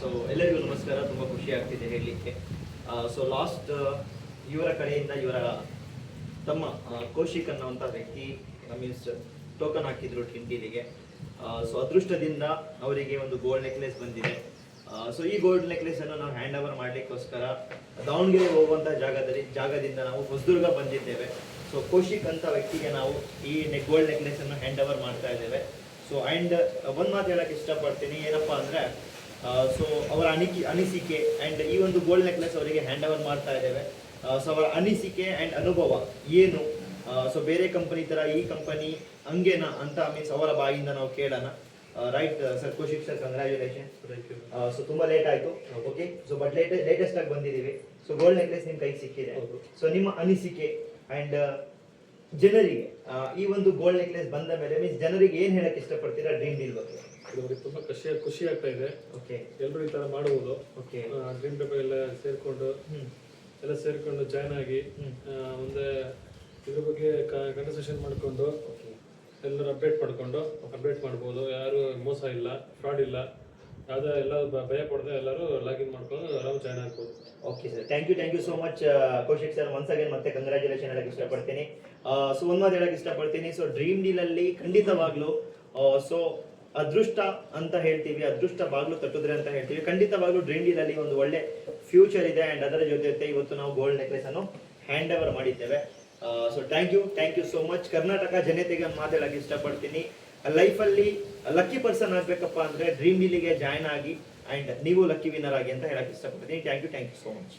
So ಎಲ್ಲರಿಗೂ ನಮಸ್ಕಾರ. ತುಂಬ ಖುಷಿ ಆಗ್ತಿದೆ ಹೇಳಲಿಕ್ಕೆ. ಸೊ ಲಾಸ್ಟ್ ಇವರ ಕಡೆಯಿಂದ ಇವರ ತಮ್ಮ ಕೌಶಿಕ್ ಅನ್ನುವಂಥ ವ್ಯಕ್ತಿ ಮೀನ್ಸ್ ಟೋಕನ್ ಹಾಕಿದ್ರು ಟಿಂಟಿಲಿಗೆ. ಸೊ ಅದೃಷ್ಟದಿಂದ ಅವರಿಗೆ ಒಂದು ಗೋಲ್ಡ್ ನೆಕ್ಲೆಸ್ ಬಂದಿದೆ. ಸೊ ಈ ಗೋಲ್ಡ್ ನೆಕ್ಲೆಸ್ ಅನ್ನು ನಾವು ಹ್ಯಾಂಡ್ ಓವರ್ ಮಾಡಲಿಕ್ಕೋಸ್ಕರ ದಾವಣಗೆರೆ ಹೋಗುವಂಥ ಜಾಗದಿಂದ ನಾವು ಹೊಸದುರ್ಗ ಬಂದಿದ್ದೇವೆ. ಸೊ ಕೌಶಿಕ್ ಅಂತ ವ್ಯಕ್ತಿಗೆ ನಾವು ಈ ಗೋಲ್ಡ್ ನೆಕ್ಲೆಸ್ ಅನ್ನು ಹ್ಯಾಂಡ್ ಓವರ್ ಮಾಡ್ತಾ ಇದ್ದೇವೆ. ಸೊ ಆ್ಯಂಡ್ ಒಂದು ಮಾತು ಹೇಳಕ್ಕೆ ಇಷ್ಟಪಡ್ತೀನಿ, ಏನಪ್ಪ ಅಂದರೆ ಸೊ ಅವರ ಅನಿಸಿಕೆ ಆ್ಯಂಡ್ ಈ ಒಂದು ಗೋಲ್ಡ್ ನೆಕ್ಲೆಸ್ ಅವರಿಗೆ ಹ್ಯಾಂಡ್ ಓವರ್ ಮಾಡ್ತಾ ಇದ್ದೇವೆ. ಸೊ ಅವರ ಅನಿಸಿಕೆ ಆ್ಯಂಡ್ ಅನುಭವ ಏನು, ಸೊ ಬೇರೆ ಕಂಪನಿ ಥರ ಈ ಕಂಪನಿ ಹಂಗೇನಾ ಅಂತ ಮೀನ್ಸ್ ಅವರ ಬಾಯಿಂದ ನಾವು ಕೇಳೋಣ. Right sir, Kaushik sir, congratulation. So ತುಂಬ ಲೇಟ್ ಆಯಿತು. ಓಕೆ, ಸೊ ಬಟ್ ಲೇಟೆಸ್ಟ್ ಆಗಿ ಬಂದಿದ್ದೀವಿ. ಸೊ ಗೋಲ್ಡ್ ನೆಕ್ಲೆಸ್ ನಿಮ್ಮ ಕೈಗೆ ಸಿಕ್ಕಿದೆ. ಸೊ ನಿಮ್ಮ ಅನಿಸಿಕೆ ಆ್ಯಂಡ್ ಜನರಿಗೆ ಈ ಒಂದು ಗೋಲ್ಡ್ ನೆಕ್ಲೆಸ್ ಬಂದ ಮೇಲೆ ಮೀನ್ಸ್ ಜನರಿಗೆ ಏನು ಹೇಳಕ್ಕೆ ಇಷ್ಟಪಡ್ತೀರಾ ಡ್ರೀಮ್ ಡೀಲ್ ಬಗ್ಗೆ? ಅವ್ರಿಗೆ ತುಂಬಾ ಖುಷಿ ಆಗ್ತಾ ಇದೆ. ಓಕೆ, ಎಲ್ಲರೂ ಈ ತರ ಮಾಡಬಹುದು. ಓಕೆ, ಡ್ರೀಮ್ ಡಬ್ಬ ಎಲ್ಲ ಸೇರ್ಕೊಂಡು ಜಾಯ್ನ್ ಆಗಿ ಮುಂದೆ ಇದ್ರ ಬಗ್ಗೆ ಕನ್ವರ್ಸೇಷನ್ ಮಾಡ್ಕೊಂಡು ಎಲ್ಲರೂ ಅಪ್ಡೇಟ್ ಮಾಡ್ಬೋದು. ಯಾರು ಮೋಸ ಇಲ್ಲ, ಫ್ರಾಡ್ ಇಲ್ಲ, ಯಾವುದೇ ಎಲ್ಲ ಭಯ ಪಡದೆ ಎಲ್ಲರೂ ಲಾಗಿನ್ ಮಾಡ್ಕೊಂಡು ಆರಾಮ್ ಜಾಯ್ನ್ ಆಗ್ಬೋದು. Okay sir, thank you so much Kaushik sir. Once again ಮತ್ತೆ ಕಂಗ್ರ್ಯಾಚುಲೇಷನ್ ಹೇಳಕ್ಕೆ ಇಷ್ಟಪಡ್ತೀನಿ. ಸೊ ಒಂದು ಮಾತು ಹೇಳಕ್ಕೆ ಇಷ್ಟಪಡ್ತೀನಿ. ಸೊ ಡ್ರೀಮ್ ಡೀಲಲ್ಲಿ ಖಂಡಿತವಾಗ್ಲೂ ಸೊ ಅದೃಷ್ಟ ಅಂತ ಹೇಳ್ತೀವಿ, ಅದೃಷ್ಟ ಬಾಗ್ಲು ತಟ್ಟಿದ್ರೆ ಅಂತ ಹೇಳ್ತೀವಿ. ಖಂಡಿತವಾಗ್ಲೂ ಡ್ರೀಮ್ ಡೀಲಲ್ಲಿ ಒಂದು ಒಳ್ಳೆ ಫ್ಯೂಚರ್ ಇದೆ ಆ್ಯಂಡ್ ಅದರ ಜೊತೆ ಇವತ್ತು ನಾವು ಗೋಲ್ಡ್ ನೆಕ್ಲೆಸ್ ಅನ್ನು ಹ್ಯಾಂಡ್ ಓವರ್ ಮಾಡಿದ್ದೇವೆ. So thank you so much. Karnataka ಜನತೆಗೆ ಒಂದು ಮಾತು ಹೇಳಕ್ಕೆ ಇಷ್ಟಪಡ್ತೀನಿ, ಲೈಫಲ್ಲಿ ಲಕ್ಕಿ ಪರ್ಸನ್ ಆಗಬೇಕಪ್ಪ ಅಂದರೆ ಡ್ರೀಮ್ ಡೀಲಿಗೆ ಜಾಯ್ನ್ ಆಗಿ ಆ್ಯಂಡ್ ನೀವು ಲಕ್ಕಿ ವಿನ್ನರ್ ಆಗಿ ಅಂತ ಹೇಳಕ್ಕೆ ಇಷ್ಟಪಡ್ತೀನಿ. Thank you so much.